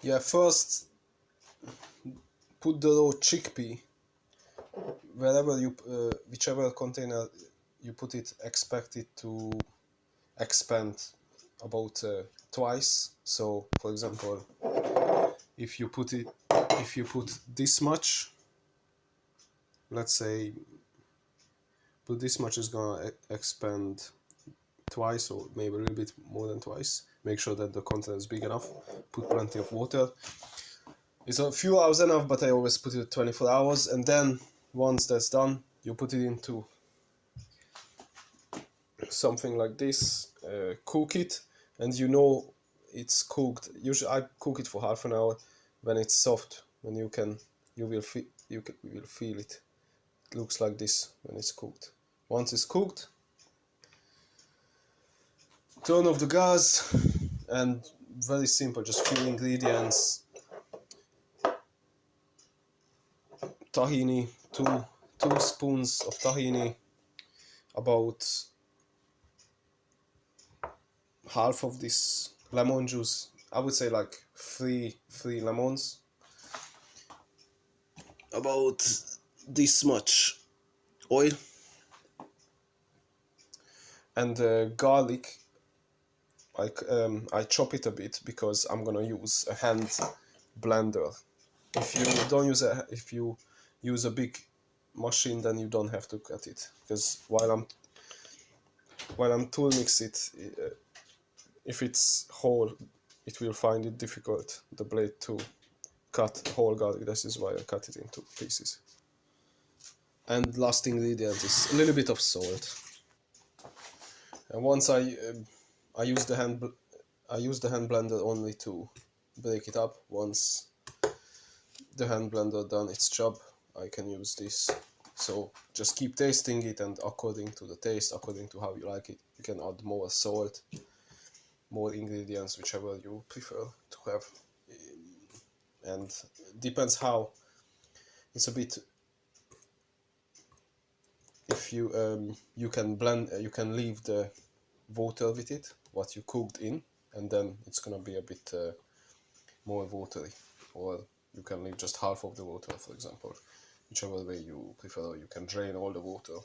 Yeah, first put the raw chickpea wherever you, whichever container you put it, expect it to expand about twice. So, for example, if you put this much, let's say, put this much is gonna expand twice, or maybe a little bit more than twice. Make sure that the container is big enough. Put plenty of water. It's a few hours enough, but I always put it 24 hours, and then once that's done, you put it into something like this, cook it, and you know it's cooked. Usually I cook it for half an hour. When it's soft, when you will feel it. It looks like this when it's cooked. Once it's cooked, turn off the gas, and very simple, just few ingredients. Tahini, two spoons of tahini, about half of this lemon juice. I would say like three lemons. About this much oil, and garlic. I chop it a bit because I'm gonna use a hand blender. If you use a big machine, then you don't have to cut it, because while I'm tool mix it, if it's whole, it will find it difficult, the blade, to cut whole garlic. This is why I cut it into pieces. And last ingredient is a little bit of salt. And once I use the hand blender only to break it up. Once the hand blender done its job, I can use this. So just keep tasting it, and according to the taste, according to how you like it, you can add more salt, more ingredients, whichever you prefer to have. And depends how. It's a bit, if you can blend, you can leave the water with it, what you cooked in, and then it's gonna be a bit more watery, or you can leave just half of the water, for example, whichever way you prefer. You can drain all the water